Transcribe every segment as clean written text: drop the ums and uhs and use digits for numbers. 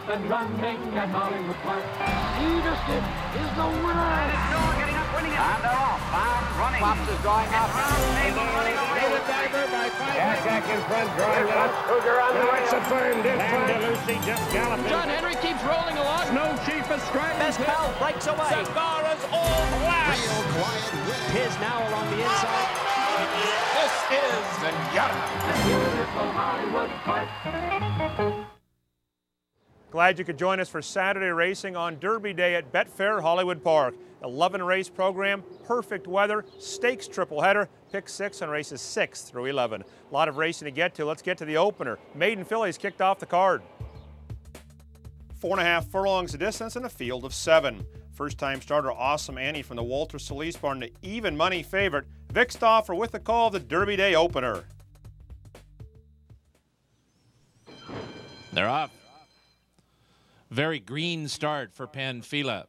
been running at Hollywood Park. Peterson is the winner. And it's Noah getting up, winning it. And they're off. Bound, running. Fox is drawing up. Mabel running away. Diver by 5. Jack in front, drawing up. Hoover on the way. It's a firm distance. Lucy just galloping. John Henry keeps rolling along. Snow Chief is striking. Best pal breaks away. Savara's all black. Real quiet win. His now along the inside. This is the Hollywood Park. Glad you could join us for Saturday racing on Derby Day at Betfair Hollywood Park. 11 race program, perfect weather, stakes triple header, pick 6 on races 6 through 11. A lot of racing to get to. Let's get to the opener. Maiden Fillies kicked off the card. 4.5 furlongs of distance in a field of 7. First-time starter Awesome Annie from the Walter Solis barn, the even money favorite. Vic Stauffer with the call of the Derby Day opener. They're off. Very green start for Panfila.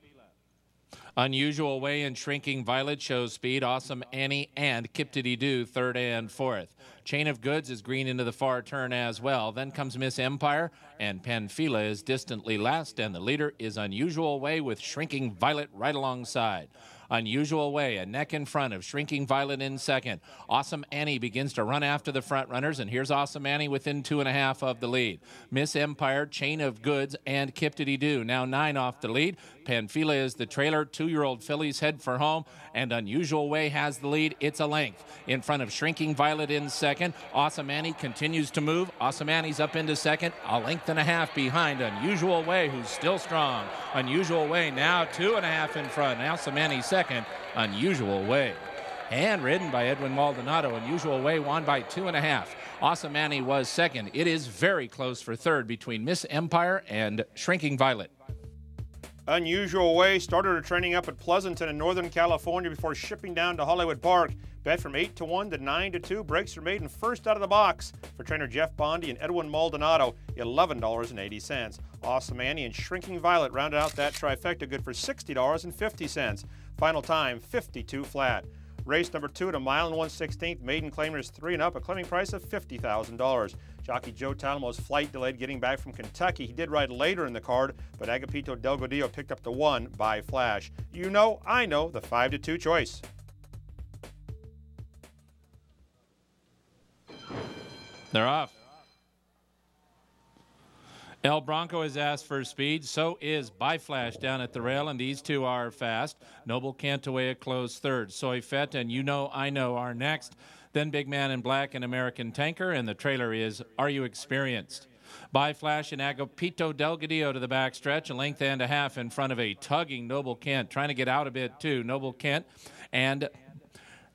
Unusual Way and Shrinking Violet shows speed. Awesome Annie and Kip-Diddy-Doo third and fourth. Chain of Goods is green into the far turn as well. Then comes Miss Empire, and Panfila is distantly last, and the leader is Unusual Way with Shrinking Violet right alongside. Unusual Way, a neck in front of Shrinking Violet in second. Awesome Annie begins to run after the front runners, and here's Awesome Annie within 2.5 of the lead. Miss Empire, Chain of Goods, and Kip-Diddy-Doo now 9 off the lead. Panfila is the trailer. 2-year-old fillies head for home, and Unusual Way has the lead. It's a length in front of Shrinking Violet in second. Awesome Annie continues to move. Awesome Annie's up into second, a length and a half behind Unusual Way, who's still strong. Unusual Way now 2.5 in front. Awesome Annie second. Unusual Way. And ridden by Edwin Maldonado. Unusual Way won by 2.5. Awesome Annie was second. It is very close for third between Miss Empire and Shrinking Violet. Unusual Way started her training up at Pleasanton in Northern California before shipping down to Hollywood Park. Bet from 8-1 to 9-2. Breaks her maiden first out of the box for trainer Jeff Bondi and Edwin Maldonado, $11.80. Awesome Annie and Shrinking Violet rounded out that trifecta, good for $60.50. Final time, 52 flat. Race number 2 at 1 1/16. Maiden claimers 3 and up, a claiming price of $50,000. Jockey Joe Talamo's flight delayed getting back from Kentucky. He did ride later in the card, but Agapito Delgadillo picked up the 1 by Flash. You know, I know, the 5-2 choice. They're off. El Bronco is asked for speed. So is By Flash down at the rail, and these two are fast. Noble Cantaway a close third. Soy Fett and You Know I Know are next. Then Big Man in Black and American Tanker, and the trailer is Are You Experienced? By Flash and Agapito Delgadillo to the backstretch, a length and a half in front of a tugging Noble Kent, trying to get out a bit too. Noble Kent and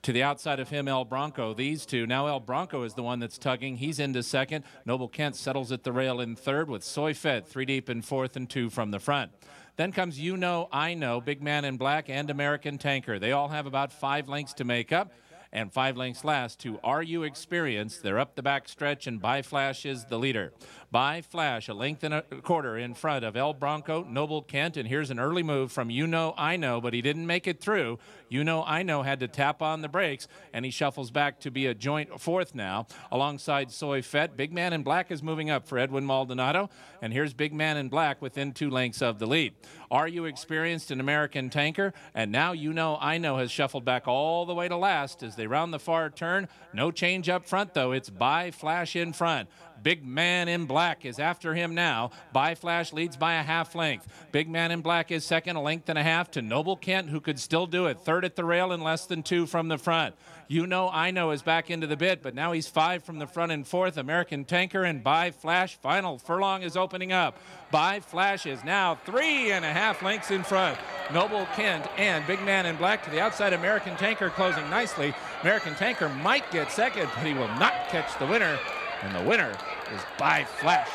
to the outside of him, El Bronco. These two. Now El Bronco is the one that's tugging. He's into second. Noble Kent settles at the rail in third with Soy Fed 3 deep in fourth and 2 from the front. Then comes You Know I Know, Big Man in Black and American Tanker. They all have about 5 lengths to make up, and 5 lengths last to Are You Experienced? They're up the back stretch, and By Flash is the leader. By Flash, a length and a quarter in front of El Bronco, Noble Kent, and here's an early move from You Know I Know, but he didn't make it through. You Know I Know had to tap on the brakes, and he shuffles back to be a joint fourth now, alongside Soy Fett. Big Man in Black is moving up for Edwin Maldonado, and here's Big Man in Black within 2 lengths of the lead. Are You Experienced? An American Tanker, and now You Know I Know has shuffled back all the way to last as they round the far turn. No change up front, though. It's By Flash in front. Big Man in Black is after him now. By Flash leads by a half length. Big Man in Black is second, a length and a half to Noble Kent, who could still do it. Third at the rail and less than 2 from the front. You Know I Know is back into the bit, but now he's 5 from the front and fourth. American Tanker and By Flash. Final furlong is opening up. By Flash is now 3.5 lengths in front. Noble Kent and Big Man in Black to the outside. American Tanker closing nicely. American Tanker might get second, but he will not catch the winner. And the winner is By Flash.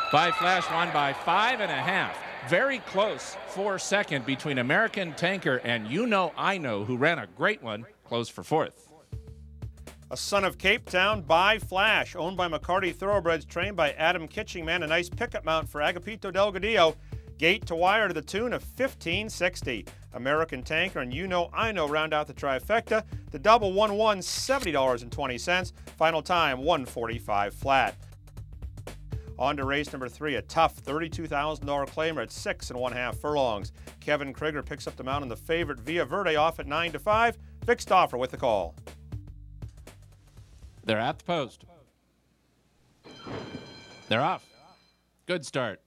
By Flash won by 5.5. Very close for second between American Tanker and You Know I Know, who ran a great one, close for fourth. A son of Cape Town, By Flash, owned by McCarty Thoroughbreds, trained by Adam Kitchingman. A nice pickup mount for Agapito Delgadillo. Gate to wire to the tune of $15.60. American Tanker and You Know I Know round out the trifecta. The double 1-1, $70.20. Final time, 145 flat. On to race number 3, a tough $32,000 claimer at 6 1/2 furlongs. Kevin Krieger picks up the mount on the favorite Via Verde off at 9 to 5. Vic Stauffer with the call. They're at the post. They're off. Good start.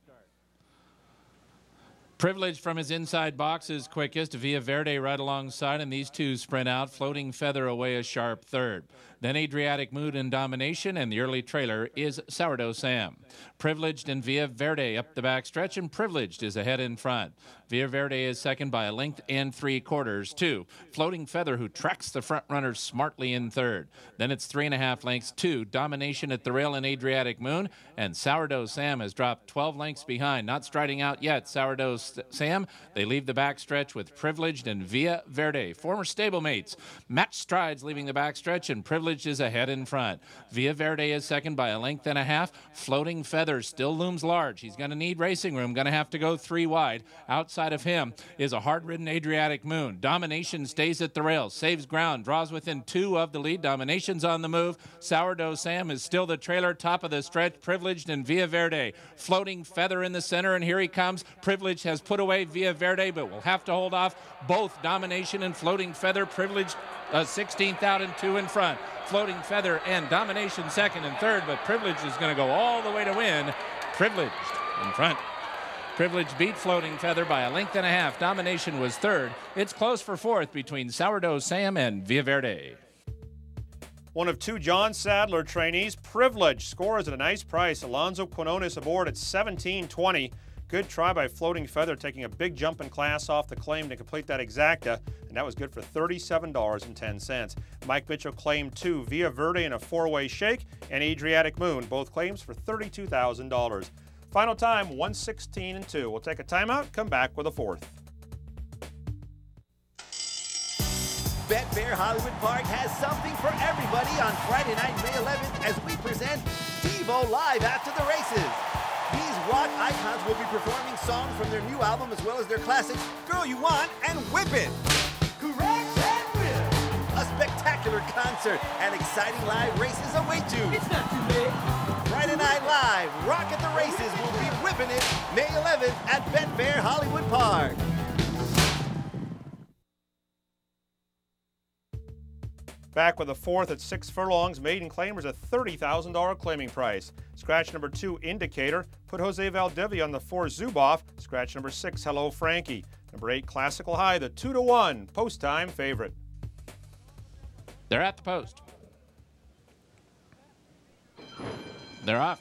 Privilege from his inside box is quickest. Via Verde right alongside, and these two sprint out. Floating Feather away a sharp third. Then Adriatic Mood and Domination, and the early trailer is Sourdough Sam. Privileged and Via Verde up the backstretch, and Privileged is ahead in front. Via Verde is second by a length and 3/4. 2. Floating Feather, who tracks the front runner smartly in third. Then it's 3.5 lengths. 2. Domination at the rail and Adriatic Moon, and Sourdough Sam has dropped 12 lengths behind. Not striding out yet, Sourdough Sam. They leave the backstretch with Privileged and Via Verde, former stablemates. Match strides leaving the backstretch, and Privileged is ahead in front. Via Verde is second by a length and a half. Floating Feather still looms large. He's going to need racing room, going to have to go 3 wide. Outside of him is a hard-ridden Adriatic Moon. Domination stays at the rail, saves ground, draws within 2 of the lead. Domination's on the move. Sourdough Sam is still the trailer, top of the stretch. Privileged and Via Verde. Floating Feather in the center, and here he comes. Privileged has put away Via Verde, but will have to hold off both Domination and Floating Feather. Privileged 16th out and 2 in front. Floating Feather and Domination second and third, but Privileged is going to go all the way to win. Privileged in front. Privileged beat Floating Feather by a length and a half. Domination was third. It's close for fourth between Sourdough Sam and Via Verde. One of 2 John Sadler trainees, Privileged, scores at a nice price. Alonzo Quinones aboard at $17.20. Good try by Floating Feather, taking a big jump in class off the claim to complete that exacta, and that was good for $37.10. Mike Mitchell claimed 2, Via Verde in a 4-way shake, and Adriatic Moon, both claims for $32,000. Final time, 1:16 and 2. We'll take a timeout, come back with a fourth. Betfair Hollywood Park has something for everybody on Friday night, May 11th, as we present TiVo Live after the races. These rock icons will be performing songs from their new album as well as their classics, Girl You Want and Whip It. Correct and whip. A spectacular concert and exciting live races await you. It's not too late. Friday Night Live, Rock at the Races will be whipping it May 11th at Betfair Hollywood Park. Back with a fourth at 6 furlongs. Maiden claimers a $30,000 claiming price. Scratch number 2, Indicator, put Jose Valdivia on the 4, Zuboff. Scratch number 6, Hello Frankie. Number 8, Classical High, the 2-1 post time favorite. They're at the post. They're off.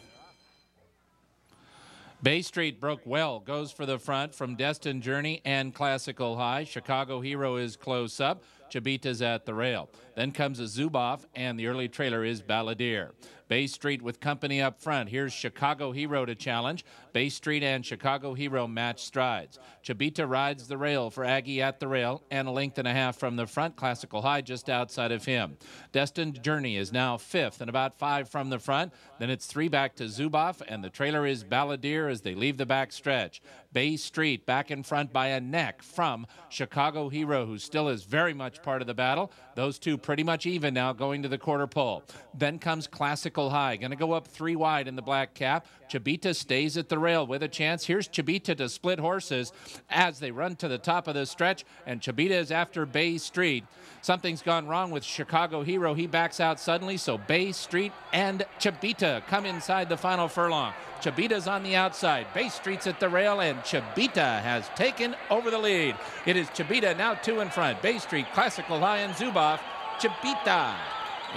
Bay Street broke well, goes for the front from Destined Journey and Classical High. Chicago Hero is close up. Chabita's at the rail. Then comes a Zuboff, and the early trailer is Balladeer. Bay Street with company up front. Here's Chicago Hero to challenge. Bay Street and Chicago Hero match strides. Chabita rides the rail for Aggie at the rail, and a length and a half from the front. Classical High just outside of him. Destined Journey is now 5th and about 5 from the front. Then it's 3 back to Zuboff, and the trailer is Balladeer as they leave the back stretch. Bay Street back in front by a neck from Chicago Hero, who still is very much part of the battle. Those two pretty much even now going to the quarter pole. Then comes Classical High, going to go up 3 wide in the black cap. Chabita stays at the rail with a chance. Here's Chabita to split horses as they run to the top of the stretch, and Chabita is after Bay Street. Something's gone wrong with Chicago Hero. He backs out suddenly, so Bay Street and Chabita come inside the final furlong. Chabita's on the outside. Bay Street's at the rail, and Chabita has taken over the lead. It is Chabita now 2 in front. Bay Street, Classical High, and Zuboff. Chabita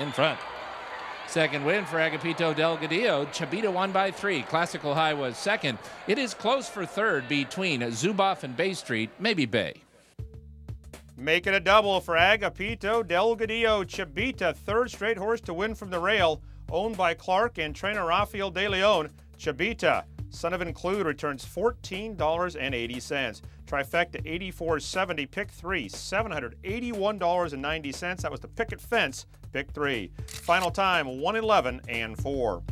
in front. Second win for Agapito Delgadillo. Chabita won by 3. Classical High was second. It is close for third between Zuboff and Bay Street, maybe Bay. Make it a double for Agapito Delgadillo. Chabita, 3rd straight horse to win from the rail, owned by Clark and trainer Rafael De Leon. Chabita, son of Include, returns $14.80. Trifecta $84.70. Pick 3, $781.90. That was the picket fence. Pick 3. Final time 1:11 and 4.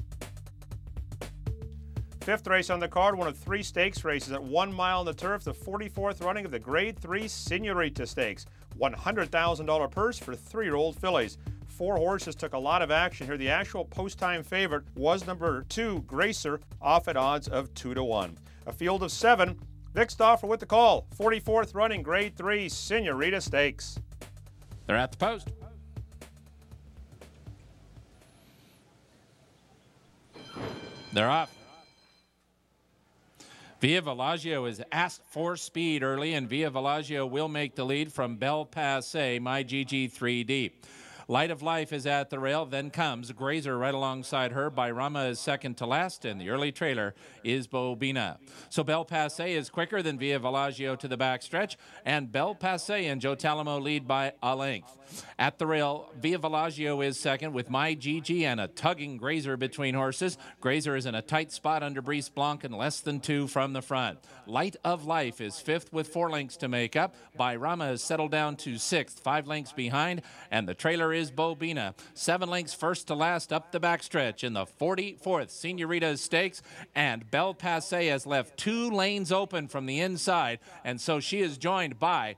5th race on the card, one of 3 stakes races at 1 mile on the turf, the 44th running of the Grade 3 Senorita Stakes. $100,000 purse for 3-year-old fillies. 4 horses took a lot of action here. The actual post-time favorite was number 2, Gracer, off at odds of 2-1. A field of 7, Vic Stauffer with the call. 44th running, Grade 3, Senorita Stakes. They're at the post. They're off. Via Villaggio is asked for speed early, and Via Villaggio will make the lead from Bel Passe, My GG 3 deep. Light of Life is at the rail, then comes Grazer right alongside her. Bayrama is second to last, and the early trailer is Bobina. So Bel Passe is quicker than Via Villaggio to the backstretch, and Bel Passe and Joe Talamo lead by a length. At the rail, Via Villaggio is second with My GG and a tugging Grazer between horses. Grazer is in a tight spot under Brice Blanc and less than 2 from the front. Light of Life is 5th with 4 lengths to make up. Bayrama has settled down to 6th, 5 lengths behind, and the trailer is Bobina. 7 lengths first to last up the backstretch in the 44th Senorita Stakes, and Bel Passe has left 2 lanes open from the inside, and so she is joined by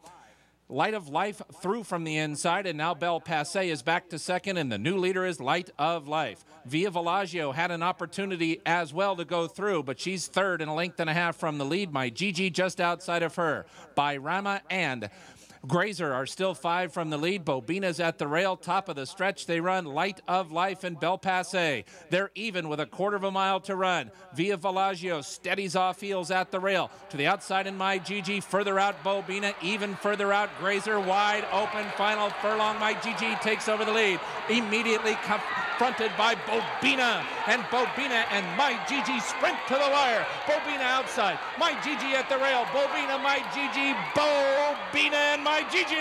Light of Life through from the inside, and now Bel Passe is back to second, and the new leader is Light of Life. Via Villaggio had an opportunity as well to go through, but she's third and a length and a half from the lead. My GG just outside of her. Bayrama and Grazer are still 5 from the lead. Bobina's at the rail. Top of the stretch, they run Light of Life and Bel Passe. They're even with a 1/4 mile to run. Via Villaggio steadies off heels at the rail. To the outside in My GG. Further out Bobina. Even further out Grazer. Wide open. Final furlong. My GG takes over the lead. Immediately confronted by Bobina. And Bobina and My GG sprint to the wire. Bobina outside. My GG at the rail. Bobina, My GG. Bobina and My GG.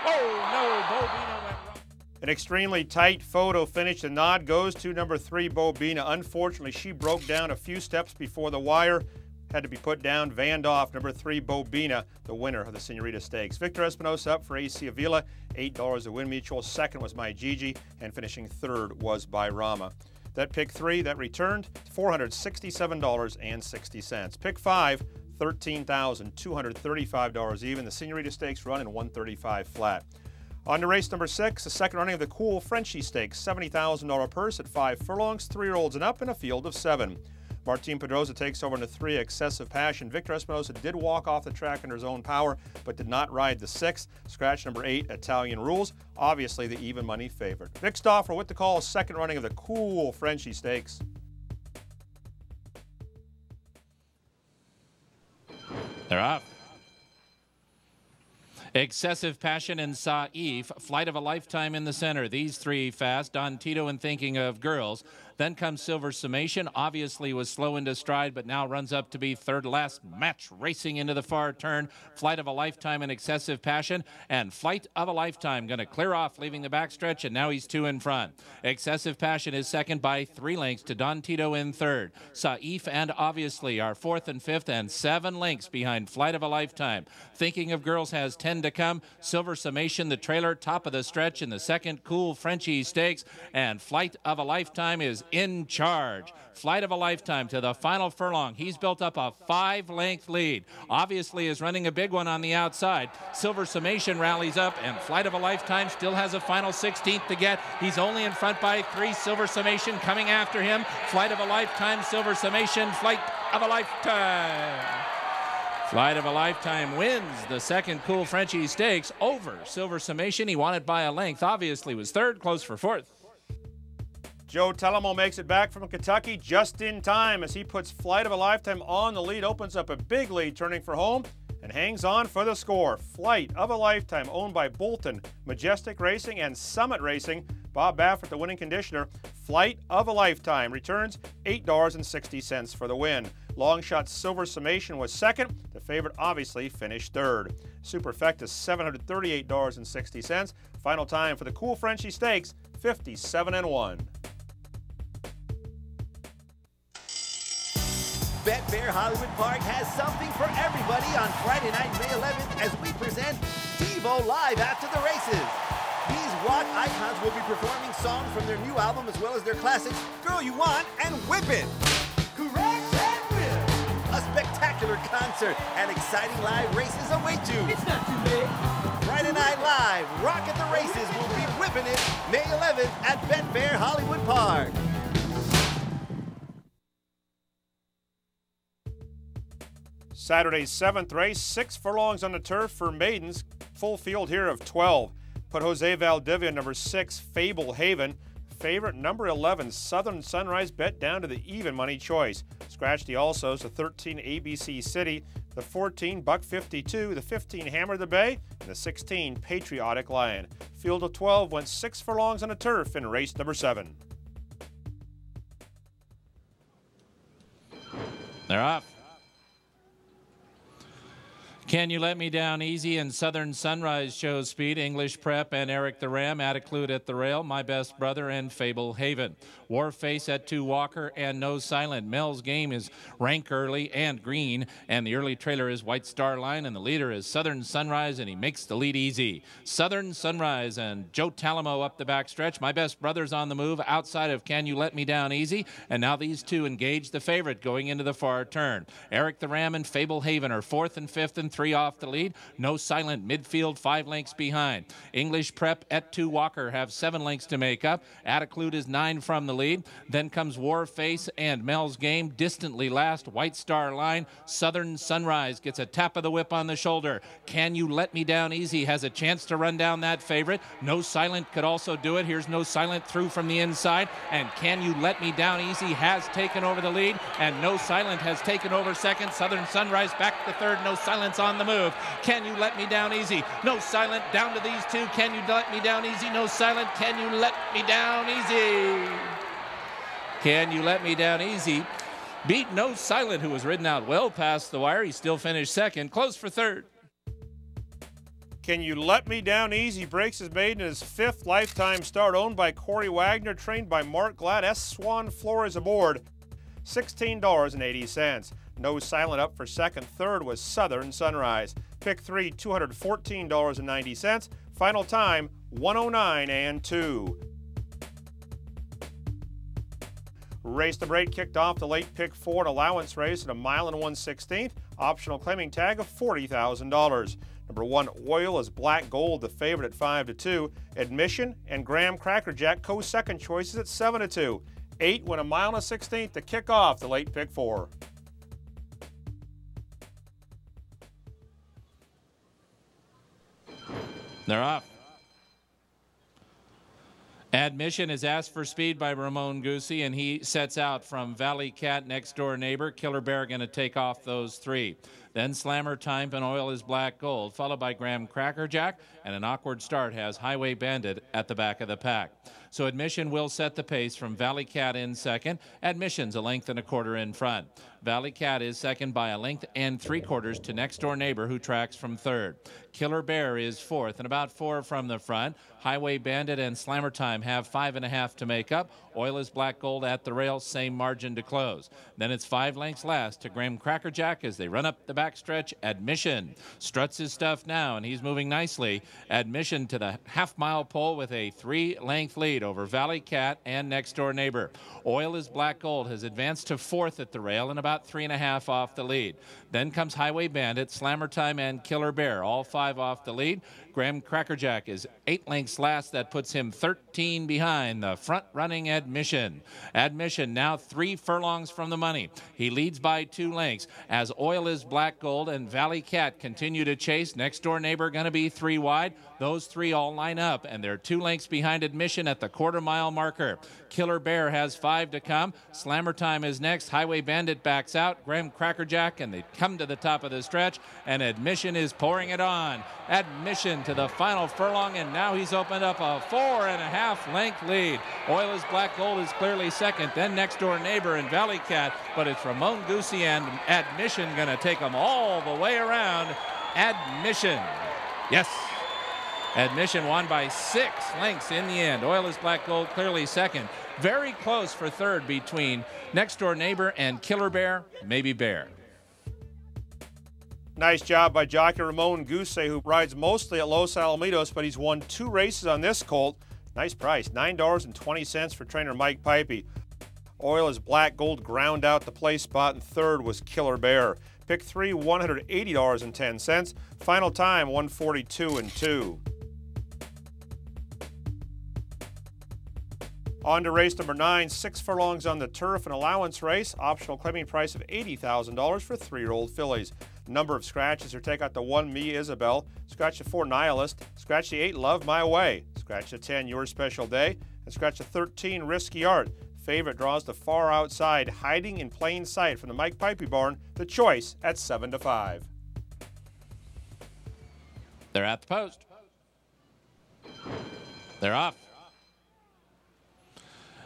Oh no, Bobina went wrong. An extremely tight photo finish. The nod goes to number 3, Bobina. Unfortunately, she broke down a few steps before the wire. Had to be put down, vanned off. Number 3, Bobina, the winner of the Senorita Stakes. Victor Espinosa up for AC Avila, $8 a win mutual. Second was My GG, and finishing third was Bayrama. That pick 3, that returned $467.60. Pick 5, $13,235 even. The Senorita Stakes run in 135 flat. On to race number 6, the second running of the Cool Frenchie Stakes, $70,000 purse at 5 furlongs, 3-year-olds and up in a field of 7. Martin Pedroza takes over in the 3, Excessive Passion. Victor Espinosa did walk off the track under his own power, but did not ride the 6. Scratch number 8, Italian Rules, obviously the even money favorite. Vic Stauffer with the call, second running of the Cool Frenchie Stakes. They're off. Excessive Passion and Saif, Flight of a Lifetime in the center. These 3 fast. Don Tito and Thinking of Girls. Then comes Silver Summation. Obviously was slow into stride, but now runs up to be third last. Match racing into the far turn. Flight of a Lifetime and Excessive Passion. And Flight of a Lifetime going to clear off, leaving the backstretch, and now he's 2 in front. Excessive Passion is second by 3 lengths to Don Tito in third. Saif and Obviously are 4th and 5th, and 7 lengths behind Flight of a Lifetime. Thinking of Girls has 10 to come. Silver Summation, the trailer, top of the stretch in the second Cool Frenchie Stakes, and Flight of a Lifetime is in charge. Flight of a Lifetime to the final furlong. He's built up a 5-length lead. Obviously is running a big one on the outside. Silver Summation rallies up, and Flight of a Lifetime still has a final 16th to get. He's only in front by 3. Silver Summation coming after him. Flight of a Lifetime, Silver Summation, Flight of a Lifetime. Flight of a Lifetime wins the second Cool Frenchie Stakes over Silver Summation. He won it by a length. Obviously was third, close for 4th. Joe Talamo makes it back from Kentucky just in time as he puts Flight of a Lifetime on the lead, opens up a big lead turning for home, and hangs on for the score. Flight of a Lifetime, owned by Bolton, Majestic Racing, and Summit Racing. Bob Baffert, the winning conditioner. Flight of a Lifetime returns $8.60 for the win. Long shot Silver Summation was second. The favorite obviously finished third. Superfecta $738.60. Final time for the Cool Frenchie Stakes, 57-1. Betfair Hollywood Park has something for everybody on Friday night, May 11th, as we present Devo Live after the races. These rock icons will be performing songs from their new album as well as their classics, Girl You Want and Whip It. Correct and whip. A spectacular concert and exciting live races await you. It's not too late. Friday Night Live, Rock at the Races will be whipping it May 11th. 11th at Betfair Hollywood Park. Saturday's 7th race, 6 furlongs on the turf for maidens. Full field here of 12. Put Jose Valdivia, number 6, Fable Haven. Favorite number 11, Southern Sunrise, bet down to the even money choice. Scratch the alsos, the 13, ABC City, the 14, Buck 52, the 15, Hammer the Bay, and the 16, Patriotic Lion. Field of 12 went 6 furlongs on the turf in race number 7. They're off. Can You Let Me Down Easy and Southern Sunrise shows speed. English Prep and Eric the Ram. Attitude at the rail. My Best Brother and Fable Haven. Warface at 2 Walker and No Silent. Mel's Game is rank early and green. And the early trailer is White Star Line. And the leader is Southern Sunrise, and he makes the lead easy. Southern Sunrise and Joe Talamo up the backstretch. My Best Brother's on the move outside of Can You Let Me Down Easy. And now these two engage the favorite going into the far turn. Eric the Ram and Fable Haven are 4th and 5th and 3 off the lead. No Silent midfield 5 lengths behind. English Prep at 2 Walker have 7 lengths to make up. Attitude is 9 from the lead. Then comes Warface and Mel's Game distantly last. White Star Line. Southern Sunrise gets a tap of the whip on the shoulder. Can You Let Me Down Easy has a chance to run down that favorite. No Silent could also do it. Here's No Silent through from the inside, and Can You Let Me Down Easy has taken over the lead, and No Silent has taken over second. Southern Sunrise back to third. No Silence on the move. Can You Let Me Down Easy? No Silent down to these two. Can You Let Me Down Easy? No Silent. Can You Let Me Down Easy? Can You Let Me Down Easy beat No Silent, who was ridden out well past the wire. He still finished second. Close for third. Can You Let Me Down Easy breaks his maiden in his 5th lifetime start, owned by Corey Wagner, trained by Mark Glad. S. Swan Flores aboard. $16.80. No Silent up for second. Third was Southern Sunrise. Pick 3, $214.90. Final time, 109 and 2. Race to break kicked off the late pick 4, an allowance race at 1 mile and 1/16. Optional claiming tag of $40,000. Number 1, Oil is Black Gold, the favorite at 5-2. Admission and Graham Crackerjack co-second choices at 7-2. 8 went 1 mile and 1/16 to kick off the late pick 4. They're off. Admission is asked for speed by Ramon Goosey, and he sets out from Valley Cat, Next Door Neighbor. Killer Bear going to take off those 3. Then Slammer Time and Oil is Black Gold, followed by Graham Crackerjack, and an awkward start has Highway Bandit at the back of the pack. So Admission will set the pace from Valley Cat in second. Admission's a length and a quarter in front. Valley Cat is second by a length and 3/4 to Next Door Neighbor, who tracks from third. Killer Bear is 4th and about 4 from the front. Highway Bandit and Slammer Time have 5.5 to make up. Oil is Black Gold at the rail, same margin to close. Then it's 5 lengths last to Graham Crackerjack as they run up the backstretch. Admission struts his stuff now, and he's moving nicely. Admission to the half-mile pole with a 3-length lead over Valley Cat and Next Door Neighbor. Oil is Black Gold has advanced to 4th at the rail and about 3.5 off the lead. Then comes Highway Bandit, Slammer Time, and Killer Bear, all 5 off the lead. Graham Crackerjack is 8 lengths last. That puts him 13 behind the front-running Admission. Admission now 3 furlongs from the money. He leads by 2 lengths as Oil is Black Gold and Valley Cat continue to chase. Next Door Neighbor going to be 3 wide. Those 3 all line up, and they're 2 lengths behind Admission at the quarter-mile marker. Killer Bear has 5 to come. Slammer Time is next. Highway Bandit backs out. Graham Crackerjack, and they come to the top of the stretch, and Admission is pouring it on. Admission to the final furlong, and now he's opened up a 4.5 length lead. Oil is Black Gold is clearly second, then Next Door Neighbor and Valley Cat, but it's Ramon Goosey and Admission going to take them all the way around. Admission. Yes. Admission won by 6 lengths in the end. Oil is Black Gold clearly second. Very close for third between Next Door Neighbor and Killer Bear, maybe Bear. Nice job by jockey Ramon Goosey, who rides mostly at Los Alamitos, but he's won 2 races on this colt. Nice price, $9.20 for trainer Mike Pipey. Oil is Black Gold ground out the place spot, and third was Killer Bear. Pick 3, $180.10. Final time, 142 and 2. On to race number 9, 6 furlongs on the turf, an allowance race, optional claiming price of $80,000 for 3-year-old fillies. Number of scratches are take out the 1, Me Isabel, scratch the 4, Nihilist, scratch the 8, Love My Way, scratch the 10, Your Special Day, and scratch the 13, Risky Art. Favorite draws the far outside, Hiding in Plain Sight from the Mike Pipey barn, the choice at 7-5. They're at the post. They're off.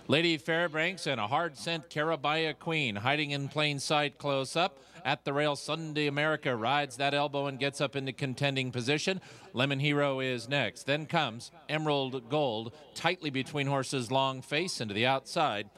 Lady Fairbanks and a hard scent Carabaya Queen, Hiding in Plain Sight close up. At the rail, Sunday America rides that elbow and gets up into contending position. Lemon Hero is next. Then comes Emerald Gold, tightly between horses Long Face and to the outside.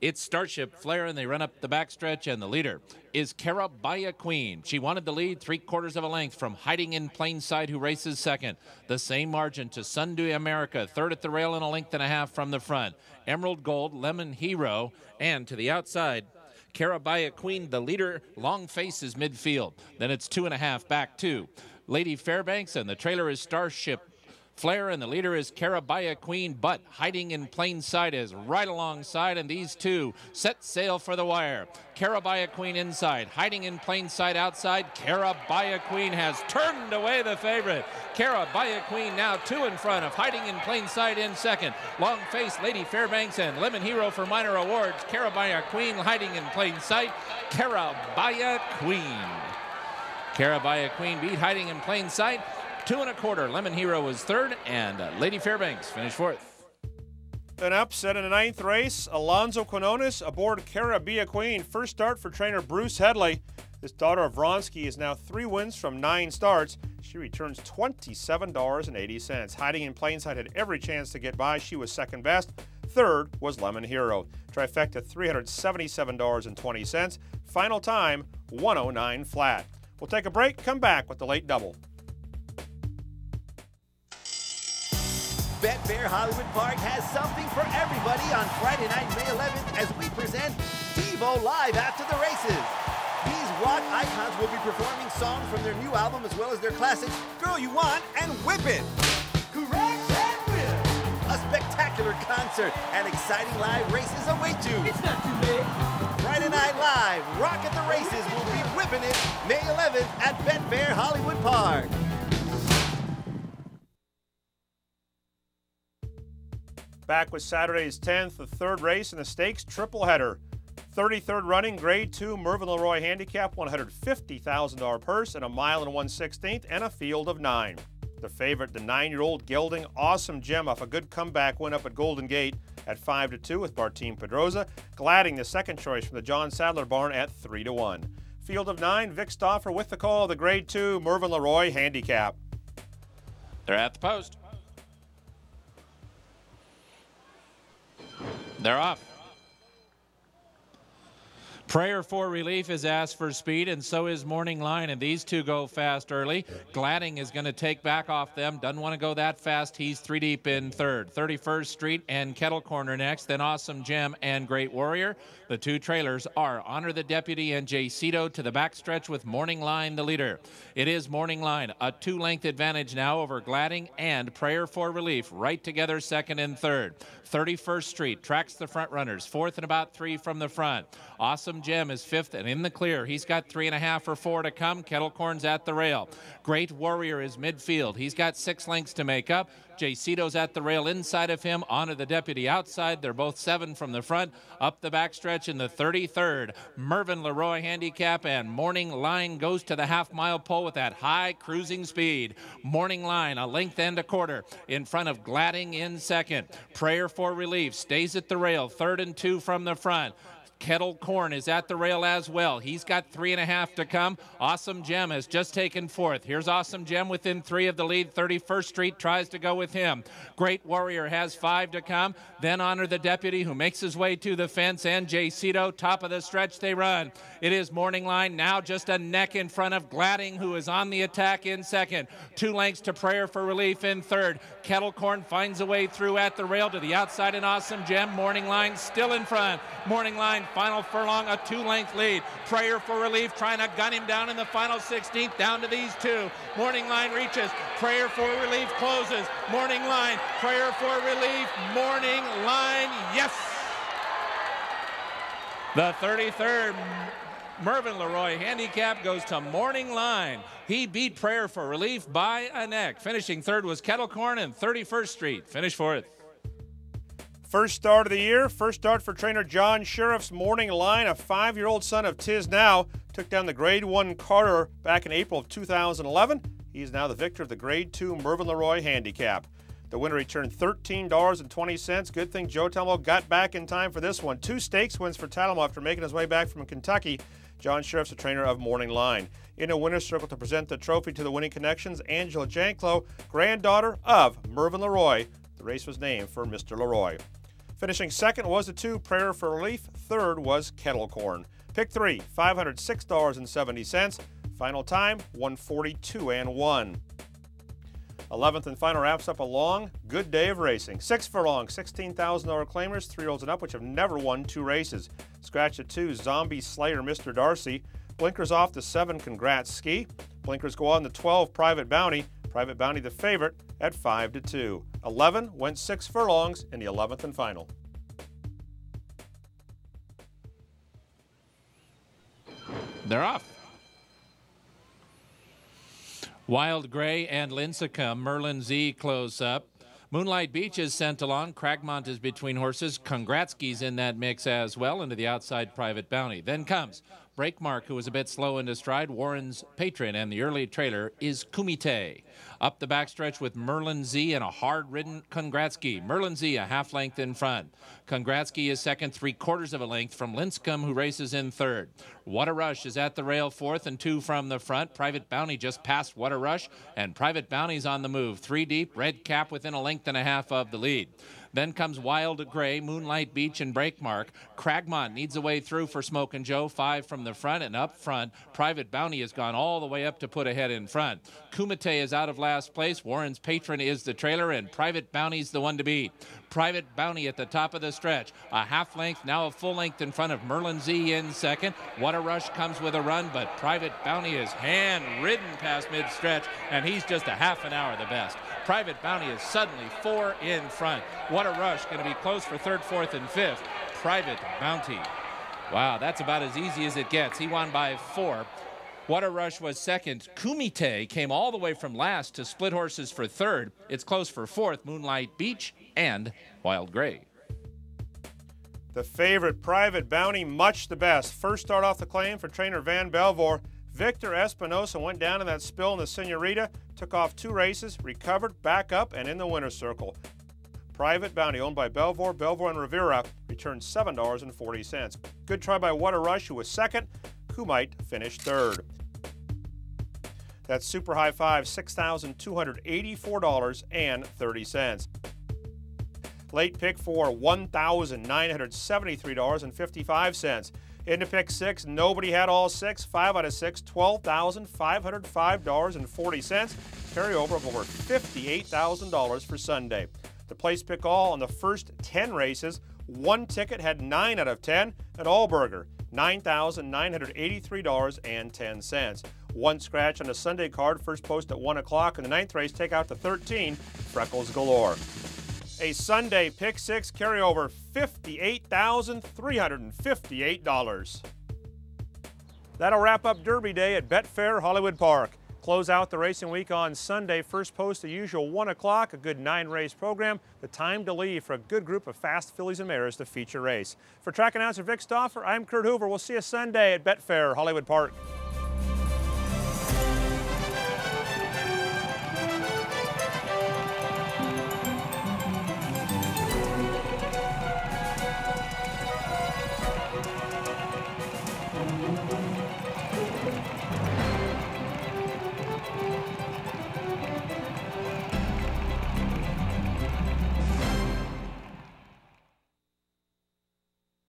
It's Starship Flare, and they run up the backstretch, and the leader is Carabaya Queen. She wanted the lead 3/4 of a length from Hiding in Plain Sight, who races second. The same margin to Sunday America, third at the rail and a length and a half from the front. Emerald Gold, Lemon Hero, and to the outside, Carabaya Queen, the leader. Long Face is midfield. Then it's 2.5 back to Lady Fairbanks, and the trailer is Starship Flare, and the leader is Carabaya Queen, but Hiding in Plain Sight is right alongside, and these two set sail for the wire. Carabaya Queen inside, Hiding in Plain Sight outside. Carabaya Queen has turned away the favorite. Carabaya Queen now 2 in front of Hiding in Plain Sight in second. Long Face, Lady Fairbanks, and Lemon Hero for minor awards. Carabaya Queen, Hiding in Plain Sight. Carabaya Queen. Carabaya Queen beat Hiding in Plain Sight. 2 1/4. Lemon Hero was third, and Lady Fairbanks finished fourth. An upset in the 9th race, Alonzo Quinones aboard Carabaya Queen. First start for trainer Bruce Headley. This daughter of Vronsky is now 3 wins from 9 starts. She returns $27.80. Hiding in Plain Sight had every chance to get by. She was second best. Third was Lemon Hero. Trifecta $377.20. Final time 109 flat. We'll take a break, come back with the late double. Betfair Hollywood Park has something for everybody on Friday night, May 11th, as we present Devo Live After the Races. These rock icons will be performing songs from their new album as well as their classics, Girl You Want and Whip It. Correct and whip. A spectacular concert and exciting live races await you. It's not too late. Friday Night Live, Rock at the Races will be whipping it May 11th at Betfair Hollywood Park. Back with Saturday's 10th, the 3rd race in the stakes triple header. 33rd running, Grade 2 Mervyn Leroy Handicap, $150,000 purse and a 1 1/16 and a field of 9. The favorite, the 9-year-old gelding Awesome Gem, off a good comeback win up at Golden Gate at 5-2 with Bartine Pedroza. Gladding, the second choice from the John Sadler barn, at 3-1. Field of 9, Vic Stauffer with the call of the Grade 2 Mervyn Leroy Handicap. They're at the post. They're off. Prayer for Relief is asked for speed, and so is Morning Line, and these two go fast early. Gladding is going to take back off them. Doesn't want to go that fast. He's 3 deep in third. 31st Street and Kettle Corner next, then Awesome Gem and Great Warrior. The two trailers are Honor the Deputy and Jay Cito to the backstretch with Morning Line the leader. It is Morning Line, a 2-length advantage now over Gladding and Prayer for Relief, right together second and third. 31st Street tracks the front runners, 4th and about 3 from the front. Awesome Gem is 5th and in the clear. He's got 3.5 or 4 to come. Kettlecorn's at the rail. Great Warrior is midfield. He's got 6 lengths to make up. Jay Cito's at the rail inside of him. Honor the Deputy outside. They're both 7 from the front. Up the backstretch in the 33rd. Mervyn Leroy Handicap, and Morning Line goes to the half-mile pole with that high cruising speed. Morning Line, a length and a quarter in front of Gladding in second. Prayer for Relief stays at the rail. 3rd and 2 from the front. Kettle Corn is at the rail as well. He's got 3.5 to come. Awesome Gem has just taken 4th. Here's Awesome Gem within 3 of the lead. 31st Street tries to go with him. Great Warrior has 5 to come. Then Honor the Deputy, who makes his way to the fence, and Jay Cito. Top of the stretch they run. It is Morning Line now just a neck in front of Gladding, who is on the attack in second. 2 lengths to Prayer for Relief in third. Kettle Corn finds a way through at the rail to the outside, and Awesome Gem. Morning Line still in front. Morning Line, final furlong, a 2-length lead. Prayer for Relief trying to gun him down in the final 16th, down to these two. Morning Line reaches. Prayer for Relief closes. Morning Line. Prayer for Relief. Morning Line. Yes! The 33rd Mervyn Leroy handicap goes to Morning Line. He beat Prayer for Relief by a neck. Finishing third was Kettle Corn and 31st Street. Finished fourth. First start of the year, first start for trainer John Sheriff's Morning Line. A 5-year-old son of Tiz Now took down the Grade 1 Carter back in April of 2011. He is now the victor of the Grade 2 Mervyn Leroy handicap. The winner returned $13.20. Good thing Joe Talamo got back in time for this one. 2 stakes wins for Talamo after making his way back from Kentucky. John Sheriff's the trainer of Morning Line. In a winner's circle to present the trophy to the winning connections, Angela Janklow, granddaughter of Mervyn Leroy. The race was named for Mr. Leroy. Finishing second was the 2 Prayer for Relief. Third was Kettle Corn. Pick 3, $506.70. Final time, 1:42.1. 11th and final wraps up a long, good day of racing. 6 furlong, $16,000 claimers, 3-year-olds and up, which have never won 2 races. Scratch at 2, Zombie Slayer, Mr. Darcy. Blinkers off the 7, Congrats Ski. Blinkers go on the 12, Private Bounty. Private Bounty the favorite at 5-2. 11 went 6 furlongs in the 11th and final. They're off. Wild Gray and Lincecum. Merlin Z close up. Moonlight Beach is sent along. Cragmont is between horses. Congratsky's in that mix as well, into the outside Private Bounty. Then comes Breakmark, who was a bit slow into stride. Warren's Patron, and the early trailer is Kumite. Up the backstretch with Merlin Z and a hard-ridden Congratsky. Merlin Z a half length in front. Congratsky is second, 3/4 of a length from Lincecum, who races in third. What a Rush is at the rail fourth and 2 from the front. Private Bounty just past What a Rush, and Private Bounty's on the move. 3 deep, Red Cap within a length and a half of the lead. Then comes Wild Gray, Moonlight Beach, and Breakmark. Cragmont needs a way through for Smoke and Joe, 5 from the front, and up front, Private Bounty has gone all the way up to put ahead in front. Kumite is out of last place. Warren's Patron is the trailer, and Private Bounty's the one to beat. Private Bounty at the top of the stretch. A half length, now a full length in front of Merlin Z in second. What a Rush comes with a run, but Private Bounty is hand-ridden past mid-stretch, and he's just a half an hour the best. Private Bounty is suddenly 4 in front. What a Rush, going to be close for third, fourth, and fifth. Private Bounty. Wow, that's about as easy as it gets. He won by 4. What a Rush was second. Kumite came all the way from last to split horses for third. It's close for fourth, Moonlight Beach and Wild Gray. The favorite, Private Bounty, much the best. First start off the claim for trainer Van Belvoir. Victor Espinosa went down in that spill in the Senorita, took off 2 races, recovered, back up, and in the winner's circle. Private Bounty, owned by Belvoir, and Rivera, returned $7.40. Good try by What a Rush, who was second. Kumite finished third. That's super high five, $6,284.30. Late pick 4, $1,973.55. Into pick 6, nobody had all 6. 5 out of 6, $12,505.40. Carryover of over $58,000 for Sunday. The place pick all on the first 10 races. 1 ticket had 9 out of 10 at Allberger, $9,983.10. 1 scratch on the Sunday card, first post at 1 o'clock. In the 9th race, take out the 13, Freckles Galore. A Sunday pick 6 carryover, $58,358. That'll wrap up Derby Day at Betfair Hollywood Park. Close out the racing week on Sunday. First post the usual 1 o'clock, a good 9-race program. The time to leave for a good group of fast fillies and mares to feature race. For track announcer Vic Stauffer, I'm Kurt Hoover. We'll see you Sunday at Betfair Hollywood Park.